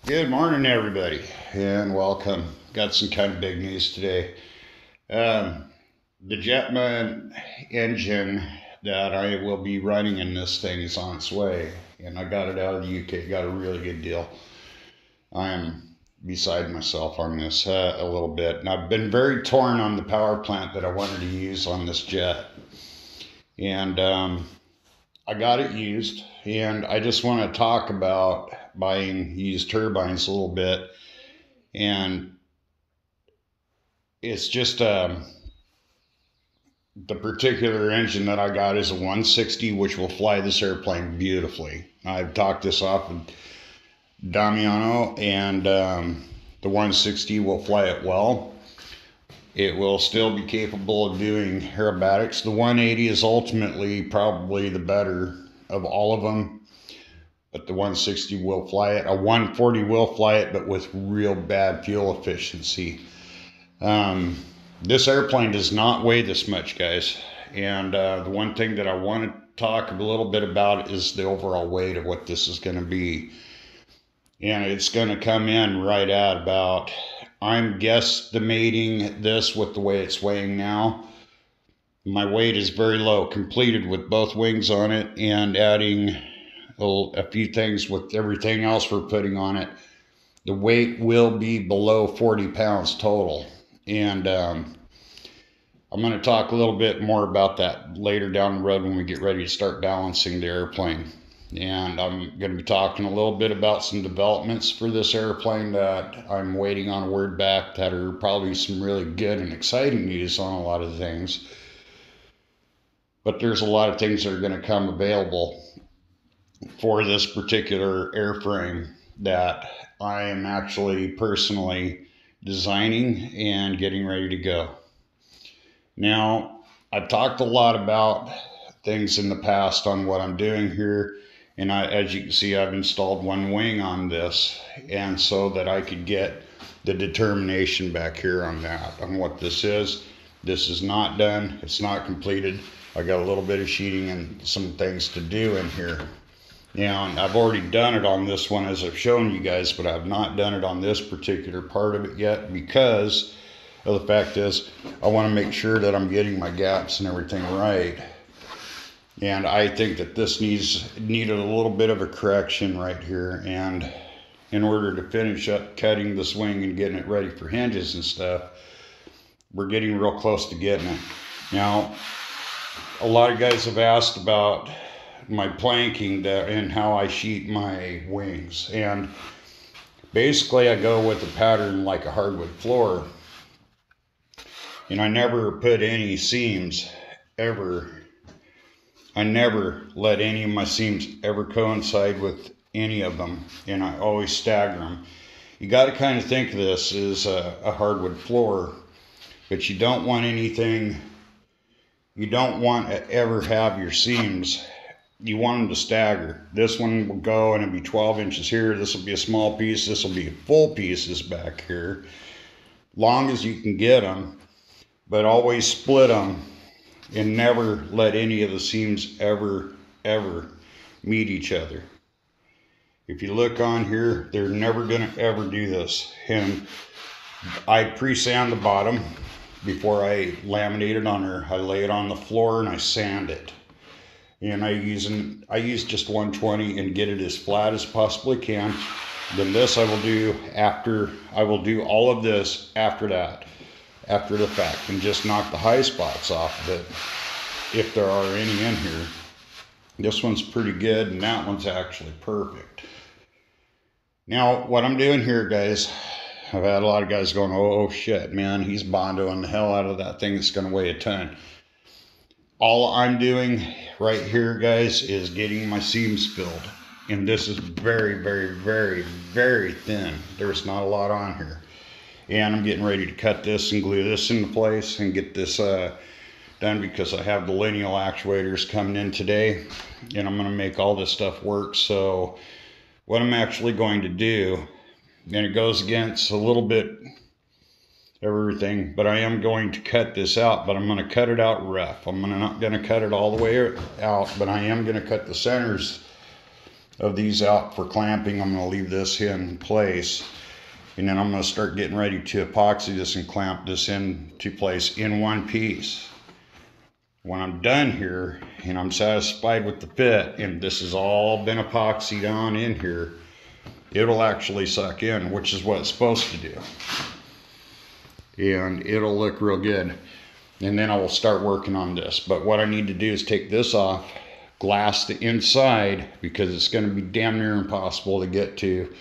Good morning, everybody, and welcome. Got some kind of big news today. Um, the Jetman engine that I will be running in this thing is on its way, and I got it out of the UK. Got a really good deal. I am beside myself on this a little bit, and I've been very torn on the power plant that I wanted to use on this jet, and I got it used, and I just want to talk about buying used turbines a little bit. And it's just the particular engine that I got is a 160, which will fly this airplane beautifully. I've talked this off with Damiano, and the 160 will fly it well. It will still be capable of doing aerobatics. The 180 is ultimately probably the better of all of them, but the 160 will fly it. A 140 will fly it, but with real bad fuel efficiency. This airplane does not weigh this much, guys. And the one thing that I want to talk a little bit about is the overall weight of what this is going to be. And it's going to come in right at about, I'm guesstimating this with the way it's weighing now. My weight is very low, completed with both wings on it and adding a few things with everything else we're putting on it. The weight will be below 40 pounds total. And I'm going to talk a little bit more about that later down the road when we get ready to start balancing the airplane. And I'm going to be talking a little bit about some developments for this airplane that I'm waiting on a word back that are probably some really good and exciting news on a lot of things. But there's a lot of things that are going to come available for this particular airframe that I am actually personally designing and getting ready to go. Now, I've talked a lot about things in the past on what I'm doing here, and as you can see, I've installed one wing on this, and so that I could get the determination back here on that, on what this is. This is not done, it's not completed. I got a little bit of sheeting and some things to do in here. Now, I've already done it on this one as I've shown you guys, but I've not done it on this particular part of it yet because of the fact is I want to make sure that I'm getting my gaps and everything right. And I think that this needed a little bit of a correction right here. And in order to finish up cutting this wing and getting it ready for hinges and stuff, we're getting real close to getting it. Now, a lot of guys have asked about my planking and how I sheet my wings, and basically I go with a pattern like a hardwood floor, and I never put any seams ever. I never let any of my seams ever coincide with any of them, and I always stagger them. You got to kind of think of this as a hardwood floor, but you don't want anything, you don't want to ever have your seams, you want them to stagger. This one will go and it'll be 12 inches here. This will be a small piece. This will be full pieces back here. Long as you can get them, but always split them and never let any of the seams ever meet each other. If you look on here, they're never going to ever do this. And I pre-sand the bottom before I laminate it on her. I lay it on the floor and I sand it. And I use just 120 and get it as flat as possibly can. Then this I will do after, I will do all of this after that, after the fact, and just knock the high spots off of it, if there are any in here. This one's pretty good, and that one's actually perfect. Now, what I'm doing here, guys, I've had a lot of guys going, oh shit, man, he's bondoing the hell out of that thing that's going to weigh a ton. All I'm doing right here, guys, is getting my seams filled. And this is very thin. There's not a lot on here. And I'm getting ready to cut this and glue this into place and get this done, because I have the lineal actuators coming in today. And I'm going to make all this stuff work. So what I'm actually going to do, and it goes against a little bit everything, but I am going to cut this out, but I'm going to cut it out rough. I'm not going to cut it all the way out, but I am going to cut the centers of these out for clamping. I'm going to leave this in place, and then I'm going to start getting ready to epoxy this and clamp this into place in one piece. When I'm done here and I'm satisfied with the fit, and this has all been epoxied on in here, it'll actually suck in, which is what it's supposed to do. And it'll look real good. And then I will start working on this. But what I need to do is take this off, glass the inside, because it's going to be damn near impossible to get to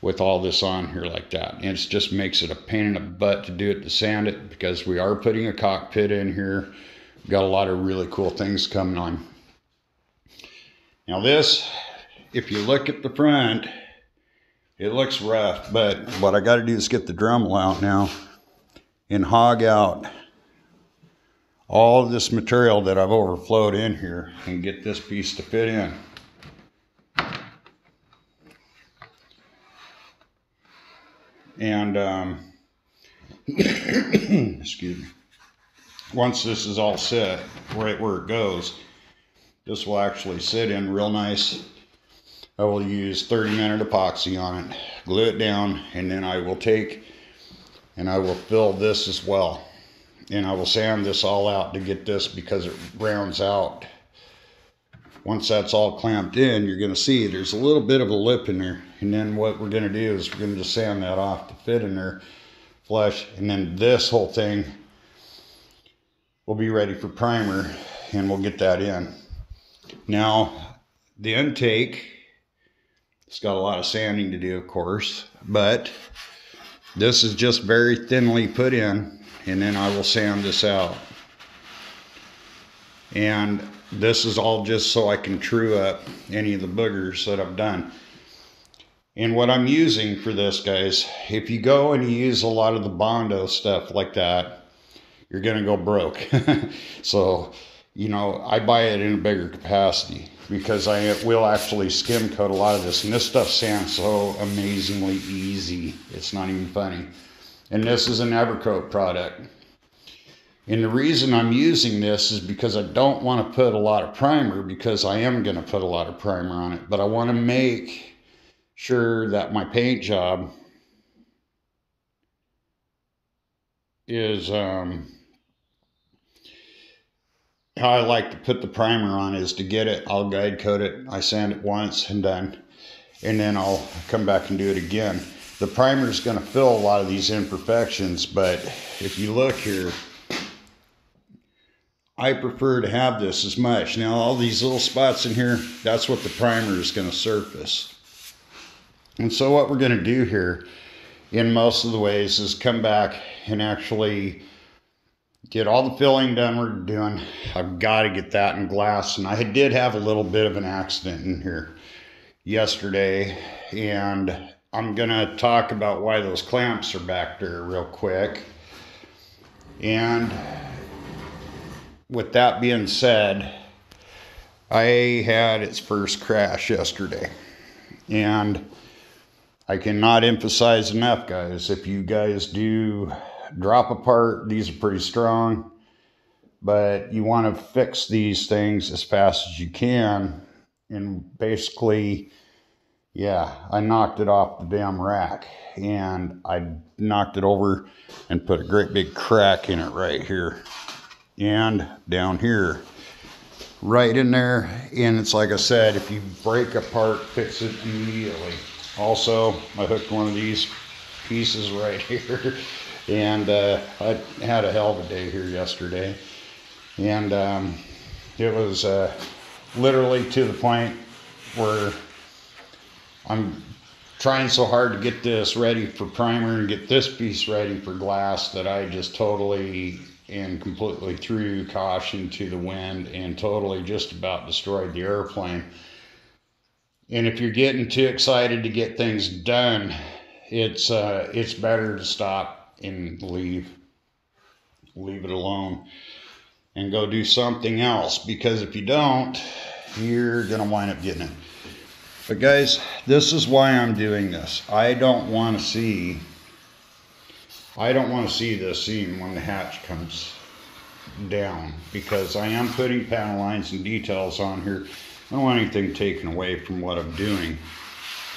with all this on here like that. And it just makes it a pain in the butt to do it, to sand it, because we are putting a cockpit in here. We've got a lot of really cool things coming on. Now this, if you look at the front, it looks rough, but what I got to do is get the Dremel out now and hog out all of this material that I've overflowed in here and get this piece to fit in. And excuse me. Once this is all set right where it goes, this will actually sit in real nice. I will use 30-minute epoxy on it, glue it down, and then I will take and I will fill this as well. And I will sand this all out to get this, because it rounds out. Once that's all clamped in, you're going to see there's a little bit of a lip in there. And then what we're going to do is we're going to just sand that off to fit in there flush. And then this whole thing will be ready for primer, and we'll get that in. Now, the intake, it's got a lot of sanding to do, of course, but this is just very thinly put in, and then I will sand this out. And this is all just so I can true up any of the boogers that I've done. And what I'm using for this, guys, if you go and you use a lot of the Bondo stuff like that, you're going to go broke. So, you know, I buy it in a bigger capacity, because I will actually skim coat a lot of this. And this stuff sands so amazingly easy. It's not even funny. And this is an Evercoat product. And the reason I'm using this is because I don't want to put a lot of primer, because I am going to put a lot of primer on it. But I want to make sure that my paint job is how I like to put the primer on, is to get it, I'll guide coat it, I sand it once and done, and then I'll come back and do it again. The primer is going to fill a lot of these imperfections, but if you look here, I prefer to have this as much. Now all these little spots in here, that's what the primer is going to surface. And so what we're going to do here in most of the ways is come back and actually get all the filling done we're doing. I've got to get that in glass. And I did have a little bit of an accident in here yesterday, and I'm going to talk about why those clamps are back there real quick. And with that being said, I had its first crash yesterday, and I cannot emphasize enough, guys, if you guys do drop apart, these are pretty strong, but you want to fix these things as fast as you can. And basically, yeah, I knocked it off the damn rack, and I knocked it over and put a great big crack in it right here and down here, right in there. And it's like I said, if you break apart, fix it immediately. Also, I hooked one of these pieces right here, and I had a hell of a day here yesterday. And it was literally to the point where I'm trying so hard to get this ready for primer and get this piece ready for glass that I just totally and completely threw caution to the wind and totally just about destroyed the airplane. And if you're getting too excited to get things done, it's better to stop and leave it alone and go do something else, because if you don't, you're gonna wind up getting it. But guys, this is why I'm doing this. I don't want to see this seam when the hatch comes down, because I am putting panel lines and details on here I don't want anything taken away from what I'm doing.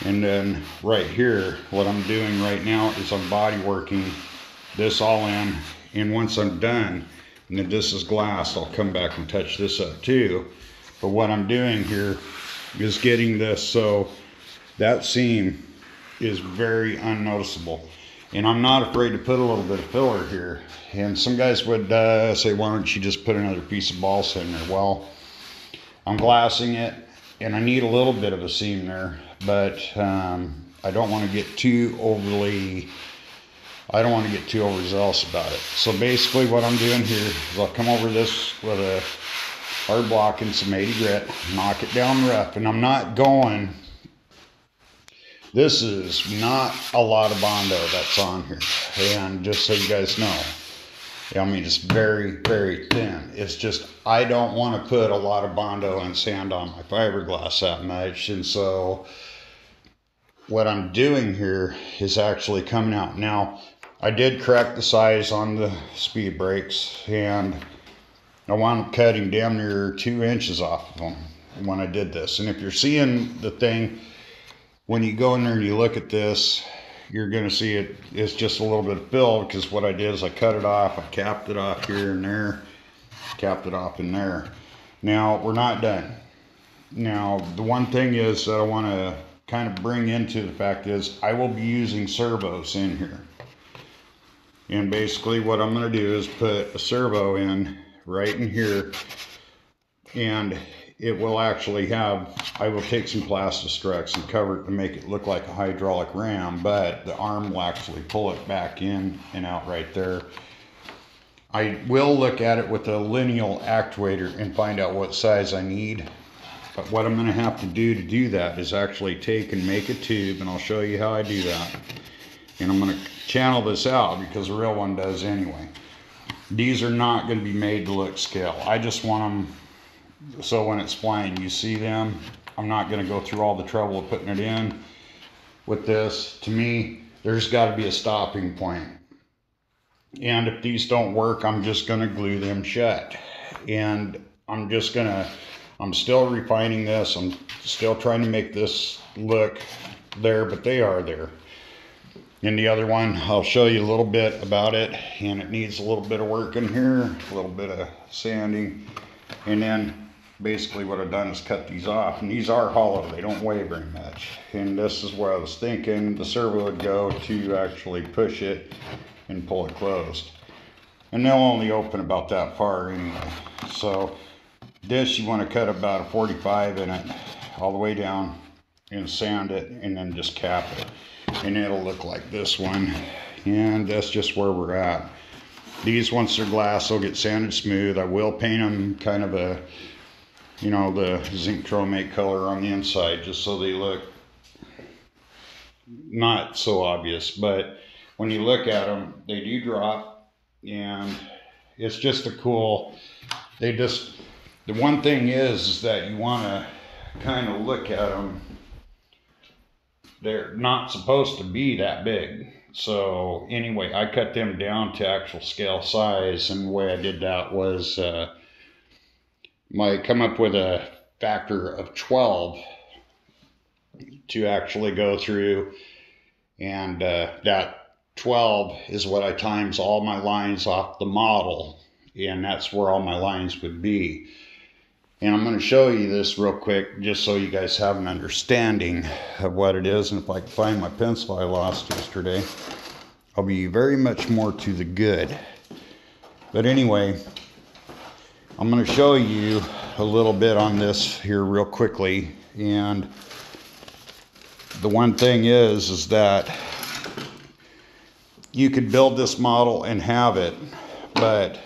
And then right here, what I'm doing right now is I'm body working this all in. And once I'm done, and then this is glass, I'll come back and touch this up too. But what I'm doing here is getting this so that seam is very unnoticeable. And I'm not afraid to put a little bit of filler here. And some guys would say, why don't you just put another piece of balsa in there? Well, I'm glassing it, and I need a little bit of a seam there, but I don't want to get too overzealous about it. So basically what I'm doing here is I'll come over this with a hard block and some 80 grit, knock it down rough, and I'm not going, this is not a lot of Bondo that's on here. And just so you guys know, I mean, it's very, very thin. It's just, I don't want to put a lot of Bondo and sand on my fiberglass that much. And so what I'm doing here is actually coming out. Now, I did correct the size on the speed brakes, and I wound up cutting damn near 2 inches off of them when I did this. And if you're seeing the thing, when you go in there and you look at this, you're going to see it's just a little bit of fill, because what I did is I cut it off, I capped it off here and there, capped it off in there. Now, we're not done. Now, the one thing is that I want to kind of bring into the fact is I will be using servos in here. And basically what I'm going to do is put a servo in right in here, and it will actually have, I will take some Plastistructs and cover it to make it look like a hydraulic ram, but the arm will actually pull it back in and out right there. I will look at it with a lineal actuator and find out what size I need. But what I'm going to have to do that is actually take and make a tube, and I'll show you how I do that. And I'm going to channel this out because the real one does anyway. These are not going to be made to look scale. I just want them so when it's flying you see them. I'm not going to go through all the trouble of putting it in. With this, to me, there's got to be a stopping point. And if these don't work, I'm just going to glue them shut. And I'm still refining this. I'm still trying to make this look there, but they are there. And the other one, I'll show you a little bit about it, and it needs a little bit of work in here, a little bit of sanding. And then basically what I've done is cut these off, and these are hollow, they don't weigh very much. And this is where I was thinking the servo would go to actually push it and pull it closed. And they'll only open about that far anyway. So this, you want to cut about a 45 in it all the way down and sand it, and then just cap it. And it'll look like this one. And that's just where we're at. These, once they're glass, they'll get sanded smooth. I will paint them kind of a, you know, the zinc chromate color on the inside, just so they look not so obvious. But when you look at them, they do drop, and it's just a cool, the one thing is that you want to kind of look at them. They're not supposed to be that big. So anyway, I cut them down to actual scale size, and the way I did that was I come up with a factor of 12 to actually go through, and that 12 is what I times all my lines off the model, and that's where all my lines would be. And I'm going to show you this real quick just so you guys have an understanding of what it is. And if I can find my pencil I lost yesterday, I'll be very much more to the good. But anyway, I'm going to show you a little bit on this here real quickly. And the one thing is that you could build this model and have it, but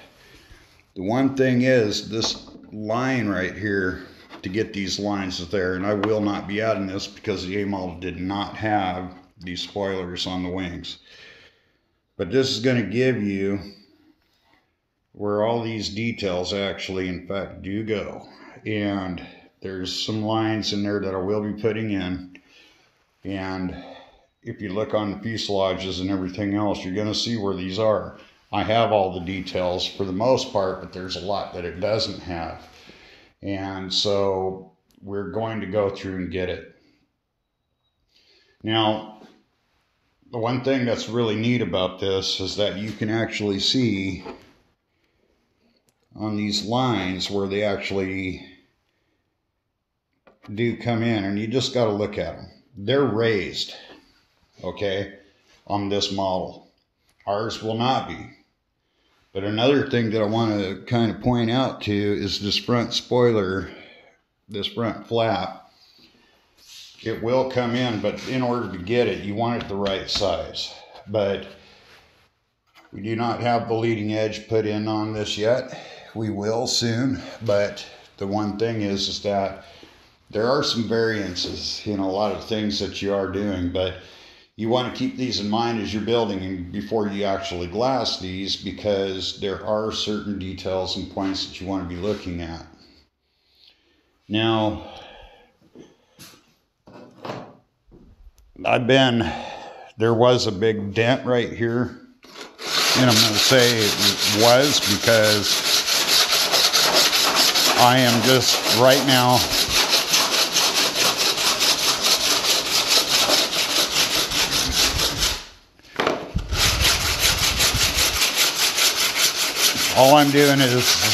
the one thing is this line right here, to get these lines there, and I will not be adding this because the A model did not have these spoilers on the wings. But this is going to give you where all these details actually in fact do go, and there's some lines in there that I will be putting in. And if you look on the fuselages and everything else, you're going to see where these are. I have all the details for the most part, but there's a lot that it doesn't have. And so we're going to go through and get it. Now, the one thing that's really neat about this is that you can actually see on these lines where they actually do come in, and you just got to look at them. They're raised, okay, on this model. Ours will not be. But another thing that I want to kind of point out to you is this front spoiler, this front flap. It will come in, but in order to get it, you want it the right size. But we do not have the leading edge put in on this yet. We will soon, but the one thing is that there are some variances in a lot of things that you are doing, but you want to keep these in mind as you're building and before you actually glass these, because there are certain details and points that you want to be looking at. Now, there was a big dent right here, and I'm going to say it was because I am just right now all I'm doing is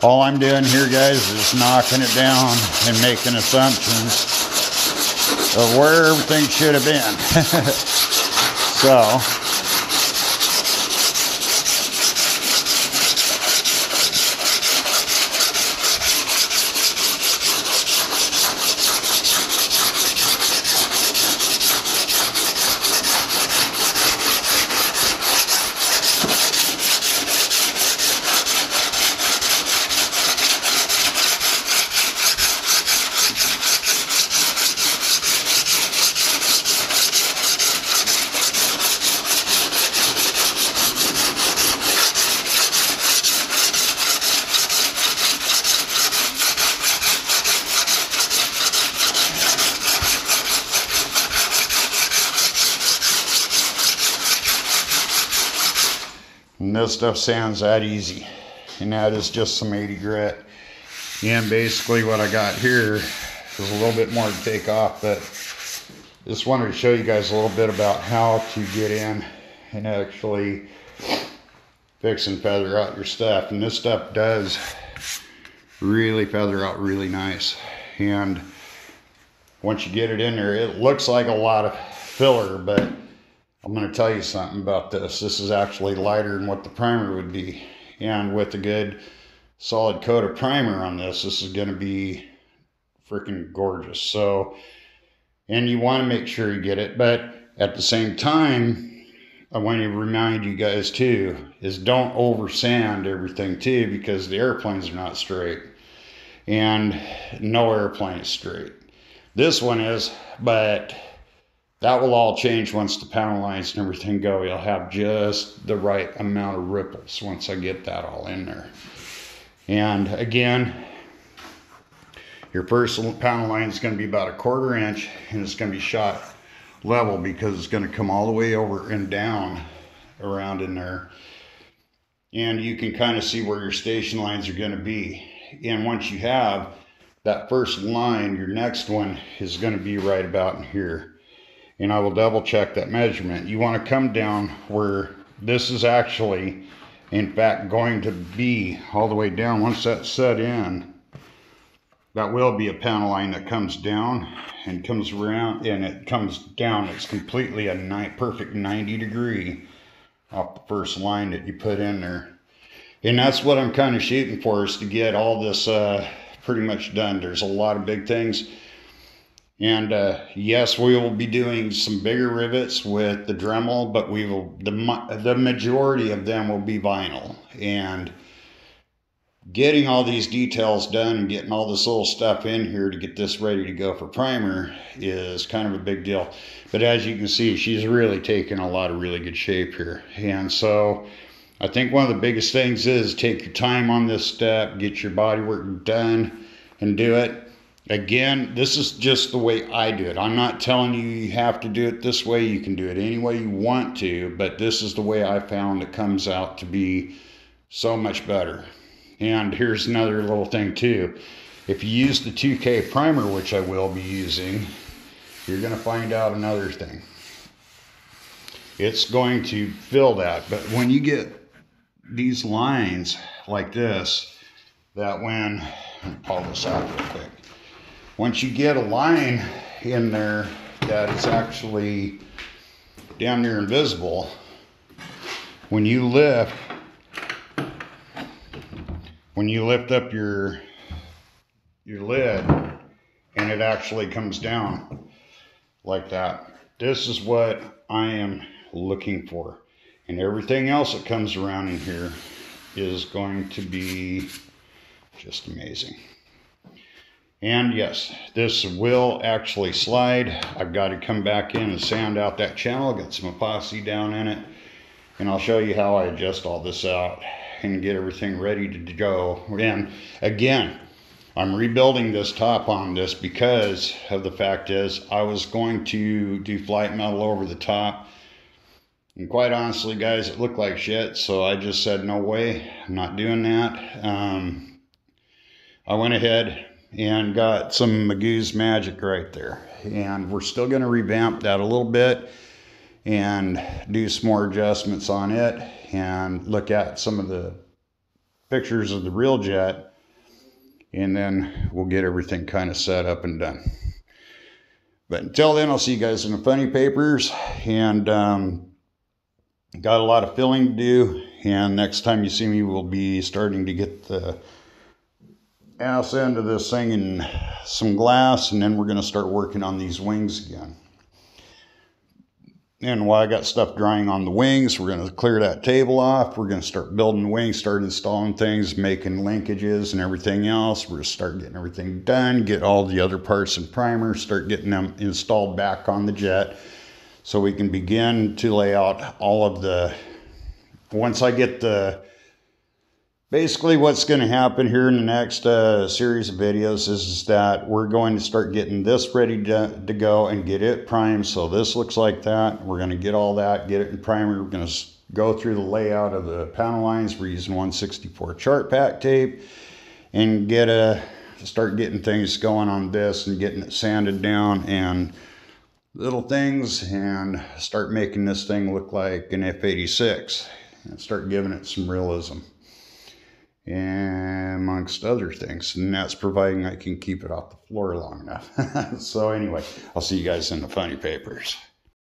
all I'm doing here, guys, is knocking it down and making assumptions of where everything should have been. So, and this stuff sounds that easy, and that is just some 80 grit. And basically what I got here is a little bit more to take off, but just wanted to show you guys a little bit about how to get in and actually fix and feather out your stuff. And this stuff does really feather out really nice, and once you get it in there, it looks like a lot of filler, but I'm going to tell you something about this. This is actually lighter than what the primer would be. And with a good solid coat of primer on this, this is going to be freaking gorgeous. So, and you want to make sure you get it. But at the same time, I want to remind you guys too, is don't over sand everything too, because the airplanes are not straight. And no airplane is straight. This one is, but that will all change once the panel lines and everything go. You'll have just the right amount of ripples once I get that all in there. And again, your first panel line is going to be about 1/4 inch, and it's going to be shot level because it's going to come all the way over and down around in there. And you can kind of see where your station lines are going to be. And once you have that first line, your next one is going to be right about in here. And I will double check that measurement. You want to come down where this is actually, in fact, going to be all the way down. Once that's set in, that will be a panel line that comes down and comes around, and it comes down. It's completely a perfect 90 degree off the first line that you put in there. And that's what I'm kind of shooting for, is to get all this pretty much done. There's a lot of big things. And yes, we will be doing some bigger rivets with the Dremel, but we will the majority of them will be vinyl. And getting all these details done and getting all this little stuff in here to get this ready to go for primer is kind of a big deal. But as you can see, she's really taken a lot of really good shape here. And so I think one of the biggest things is take your time on this step, get your body work done and do it. Again, this is just the way I do it. I'm not telling you you have to do it this way. You can do it any way you want to, but this is the way I found it comes out to be so much better. And here's another little thing too. If you use the 2K primer, which I will be using, you're going to find out another thing. It's going to fill that. But when you get these lines like this, that when, let me pull this out real quick. Once you get a line in there that is actually damn near invisible, when you lift up your lid and it actually comes down like that, this is what I am looking for. And everything else that comes around in here is going to be just amazing. And yes, this will actually slide. I've got to come back in and sand out that channel, get some epoxy down in it, and I'll show you how I adjust all this out and get everything ready to go. And again, I'm rebuilding this top on this because of the fact is I was going to do flight metal over the top. And quite honestly, guys, it looked like shit. So I just said, no way, I'm not doing that. I went ahead and got some Magoo's Magic right there. And we're still going to revamp that a little bit and do some more adjustments on it and look at some of the pictures of the real jet. And then we'll get everything kind of set up and done. But until then, I'll see you guys in the funny papers. And got a lot of filling to do. And next time you see me, we'll be starting to get the ass end of this thing in some glass, and then we're going to start working on these wings again. And while I got stuff drying on the wings, we're going to clear that table off. We're going to start building the wings, start installing things, making linkages and everything else. We're going to start getting everything done, get all the other parts and primer, start getting them installed back on the jet so we can begin to lay out all of the, once I get the, basically what's going to happen here in the next series of videos is that we're going to start getting this ready to go and get it primed. So this looks like that. We're going to get all that, get it in primer. We're going to go through the layout of the panel lines. We're using 164 chart pack tape and start getting things going on this and getting it sanded down and little things and start making this thing look like an F-86 and start giving it some realism. And amongst other things, and that's providing I can keep it off the floor long enough. So anyway, I'll see you guys in the funny papers.